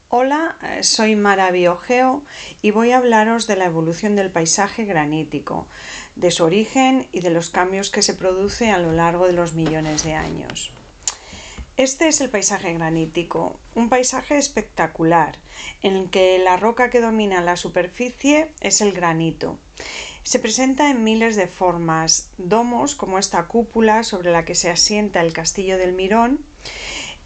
Hola, soy Mara Biogeo y voy a hablaros de la evolución del paisaje granítico, de su origen y de los cambios que se producen a lo largo de los millones de años. Este es el paisaje granítico, un paisaje espectacular, en el que la roca que domina la superficie es el granito. Se presenta en miles de formas, domos como esta cúpula sobre la que se asienta el castillo del Mirón.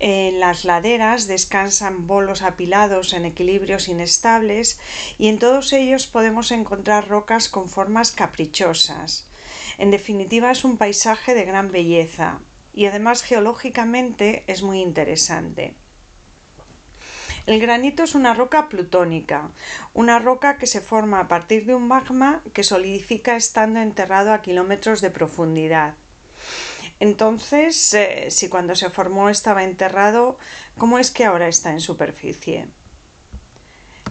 En las laderas descansan bolos apilados en equilibrios inestables y en todos ellos podemos encontrar rocas con formas caprichosas. En definitiva, es un paisaje de gran belleza y además geológicamente es muy interesante. El granito es una roca plutónica, una roca que se forma a partir de un magma que solidifica estando enterrado a kilómetros de profundidad. Entonces, si cuando se formó estaba enterrado, ¿cómo es que ahora está en superficie?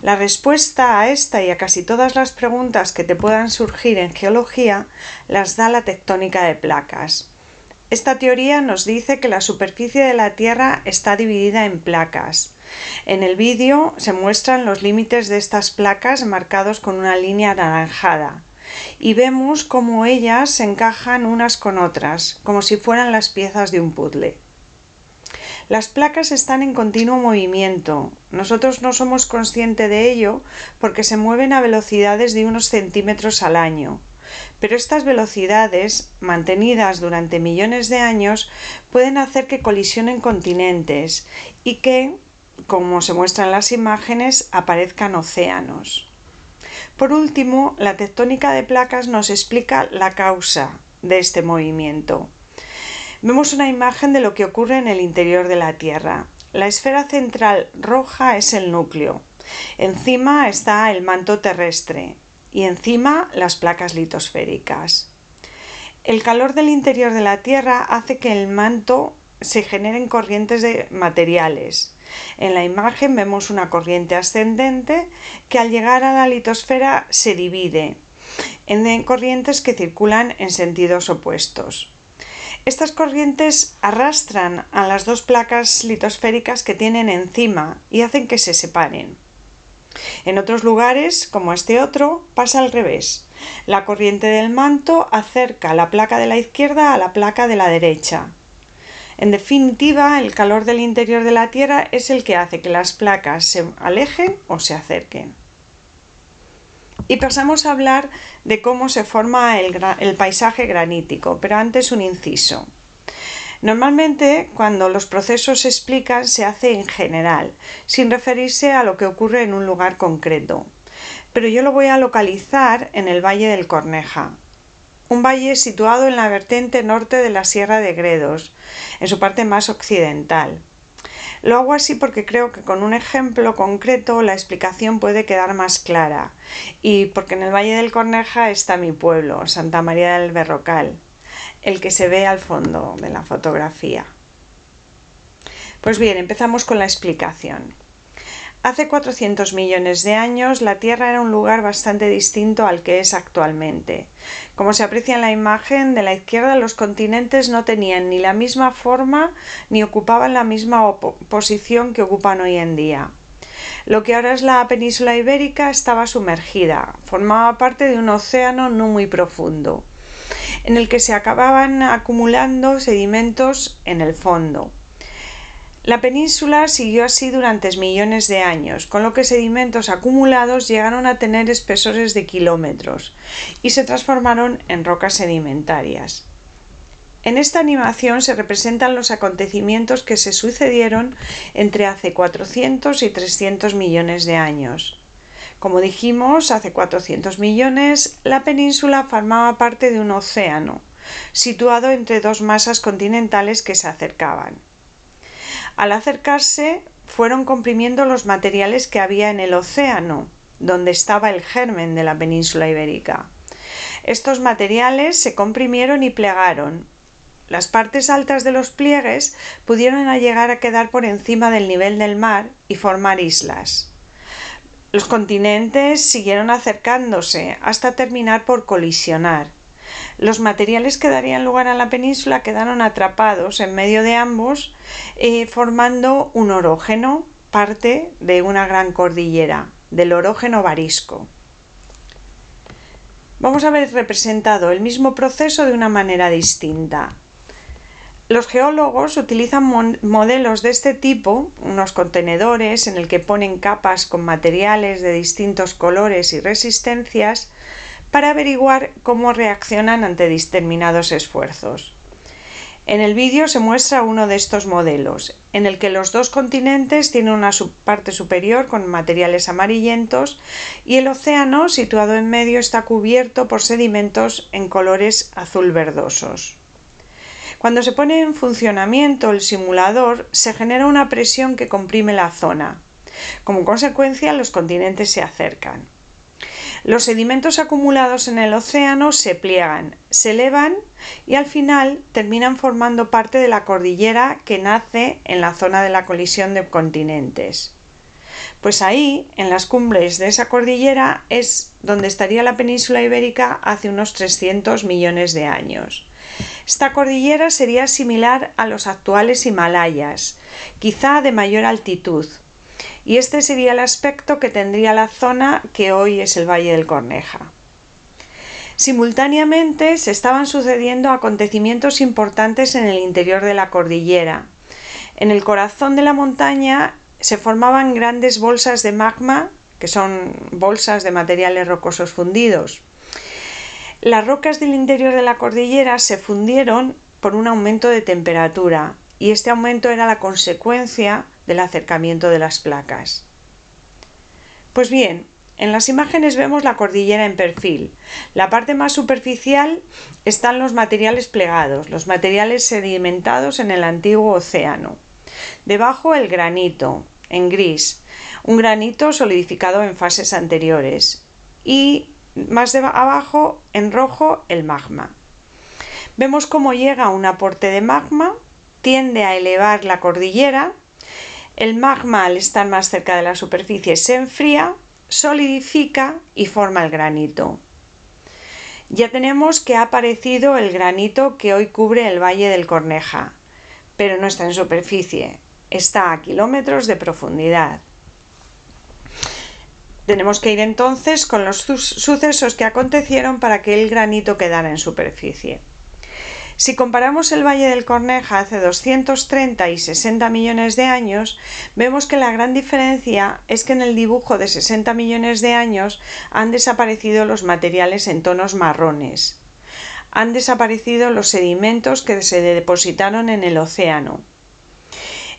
La respuesta a esta y a casi todas las preguntas que te puedan surgir en geología las da la tectónica de placas. Esta teoría nos dice que la superficie de la Tierra está dividida en placas. En el vídeo se muestran los límites de estas placas marcados con una línea anaranjada y vemos cómo ellas se encajan unas con otras, como si fueran las piezas de un puzzle. Las placas están en continuo movimiento. Nosotros no somos conscientes de ello porque se mueven a velocidades de unos centímetros al año. Pero estas velocidades, mantenidas durante millones de años, pueden hacer que colisionen continentes y que, como se muestra en las imágenes, aparezcan océanos. Por último, la tectónica de placas nos explica la causa de este movimiento. Vemos una imagen de lo que ocurre en el interior de la Tierra. La esfera central roja es el núcleo. Encima está el manto terrestre y encima las placas litosféricas. El calor del interior de la Tierra hace que en el manto se generen corrientes de materiales. En la imagen vemos una corriente ascendente que al llegar a la litosfera se divide en corrientes que circulan en sentidos opuestos. Estas corrientes arrastran a las dos placas litosféricas que tienen encima y hacen que se separen. En otros lugares, como este otro, pasa al revés. La corriente del manto acerca la placa de la izquierda a la placa de la derecha. En definitiva, el calor del interior de la Tierra es el que hace que las placas se alejen o se acerquen. Y pasamos a hablar de cómo se forma el paisaje granítico, pero antes un inciso. Normalmente, cuando los procesos se explican, se hace en general, sin referirse a lo que ocurre en un lugar concreto. Pero yo lo voy a localizar en el Valle del Corneja, un valle situado en la vertiente norte de la Sierra de Gredos, en su parte más occidental. Lo hago así porque creo que con un ejemplo concreto la explicación puede quedar más clara, y porque en el Valle del Corneja está mi pueblo, Santa María del Berrocal, el que se ve al fondo de la fotografía. Pues bien, empezamos con la explicación. Hace 400 millones de años la Tierra era un lugar bastante distinto al que es actualmente. Como se aprecia en la imagen de la izquierda, los continentes no tenían ni la misma forma ni ocupaban la misma posición que ocupan hoy en día. Lo que ahora es la península ibérica estaba sumergida, formaba parte de un océano no muy profundo, en el que se acababan acumulando sedimentos en el fondo. La península siguió así durante millones de años, con lo que sedimentos acumulados llegaron a tener espesores de kilómetros y se transformaron en rocas sedimentarias. En esta animación se representan los acontecimientos que se sucedieron entre hace 400 y 300 millones de años. Como dijimos, hace 400 millones, la península formaba parte de un océano, situado entre dos masas continentales que se acercaban. Al acercarse, fueron comprimiendo los materiales que había en el océano, donde estaba el germen de la península ibérica. Estos materiales se comprimieron y plegaron. Las partes altas de los pliegues pudieron llegar a quedar por encima del nivel del mar y formar islas. Los continentes siguieron acercándose hasta terminar por colisionar. Los materiales que darían lugar a la península quedaron atrapados en medio de ambos, formando un orógeno, parte de una gran cordillera, del Orógeno Varisco. Vamos a ver representado el mismo proceso de una manera distinta. Los geólogos utilizan modelos de este tipo, unos contenedores en el que ponen capas con materiales de distintos colores y resistencias, para averiguar cómo reaccionan ante determinados esfuerzos. En el vídeo se muestra uno de estos modelos, en el que los dos continentes tienen una parte superior con materiales amarillentos y el océano, situado en medio, está cubierto por sedimentos en colores azul verdosos. Cuando se pone en funcionamiento el simulador, se genera una presión que comprime la zona. Como consecuencia, los continentes se acercan. Los sedimentos acumulados en el océano se pliegan, se elevan y al final terminan formando parte de la cordillera que nace en la zona de la colisión de continentes. Pues ahí, en las cumbres de esa cordillera, es donde estaría la península ibérica hace unos 300 millones de años. Esta cordillera sería similar a los actuales Himalayas, quizá de mayor altitud, y este sería el aspecto que tendría la zona que hoy es el Valle del Corneja. Simultáneamente se estaban sucediendo acontecimientos importantes en el interior de la cordillera. En el corazón de la montaña se formaban grandes bolsas de magma, que son bolsas de materiales rocosos fundidos. Las rocas del interior de la cordillera se fundieron por un aumento de temperatura, y este aumento era la consecuencia del acercamiento de las placas. Pues bien, en las imágenes vemos la cordillera en perfil. La parte más superficial están los materiales plegados, los materiales sedimentados en el antiguo océano. Debajo el granito, en gris, un granito solidificado en fases anteriores, y más abajo, en rojo, el magma. Vemos cómo llega un aporte de magma, tiende a elevar la cordillera, el magma al estar más cerca de la superficie se enfría, solidifica y forma el granito. Ya tenemos que ha aparecido el granito que hoy cubre el Valle del Corneja, pero no está en superficie, está a kilómetros de profundidad. Tenemos que ir entonces con los sucesos que acontecieron para que el granito quedara en superficie. Si comparamos el Valle del Corneja hace 230 y 60 millones de años, vemos que la gran diferencia es que en el dibujo de 60 millones de años han desaparecido los materiales en tonos marrones. Han desaparecido los sedimentos que se depositaron en el océano.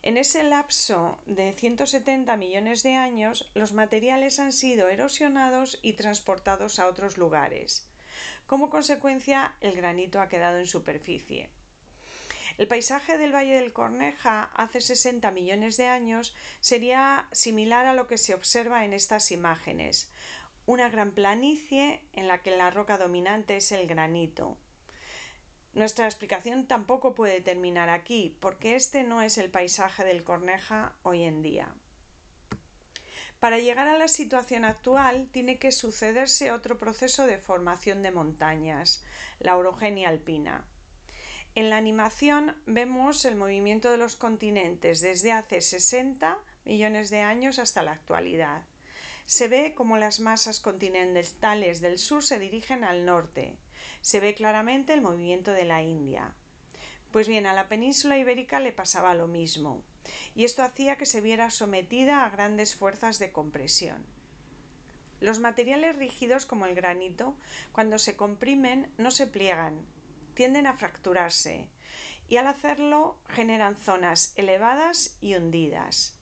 En ese lapso de 170 millones de años, los materiales han sido erosionados y transportados a otros lugares. Como consecuencia, el granito ha quedado en superficie. El paisaje del Valle del Corneja hace 60 millones de años sería similar a lo que se observa en estas imágenes. Una gran planicie en la que la roca dominante es el granito. Nuestra explicación tampoco puede terminar aquí, porque este no es el paisaje del Corneja hoy en día. Para llegar a la situación actual tiene que sucederse otro proceso de formación de montañas, la orogenia alpina. En la animación vemos el movimiento de los continentes desde hace 60 millones de años hasta la actualidad. Se ve cómo las masas continentales del sur se dirigen al norte. Se ve claramente el movimiento de la India. Pues bien, a la península ibérica le pasaba lo mismo, y esto hacía que se viera sometida a grandes fuerzas de compresión. Los materiales rígidos como el granito, cuando se comprimen, no se pliegan, tienden a fracturarse, y al hacerlo generan zonas elevadas y hundidas.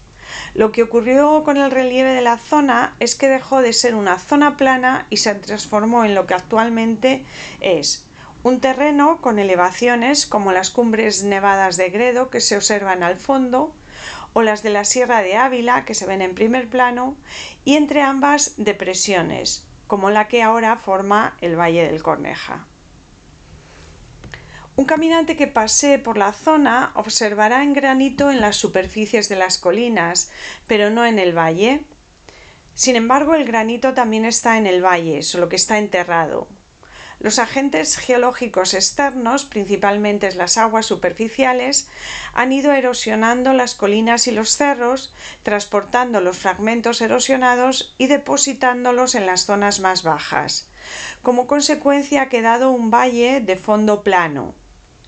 Lo que ocurrió con el relieve de la zona es que dejó de ser una zona plana y se transformó en lo que actualmente es un terreno con elevaciones como las cumbres nevadas de Gredo que se observan al fondo, o las de la Sierra de Ávila que se ven en primer plano, y entre ambas depresiones, como la que ahora forma el Valle del Corneja. Un caminante que pase por la zona observará en granito en las superficies de las colinas, pero no en el valle. Sin embargo, el granito también está en el valle, solo que está enterrado. Los agentes geológicos externos, principalmente las aguas superficiales, han ido erosionando las colinas y los cerros, transportando los fragmentos erosionados y depositándolos en las zonas más bajas. Como consecuencia ha quedado un valle de fondo plano.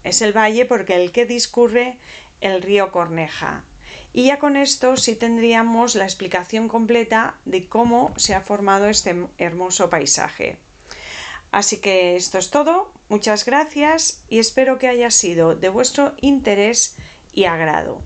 Es el valle por el que discurre el río Corneja. Y ya con esto sí tendríamos la explicación completa de cómo se ha formado este hermoso paisaje. Así que esto es todo, muchas gracias y espero que haya sido de vuestro interés y agrado.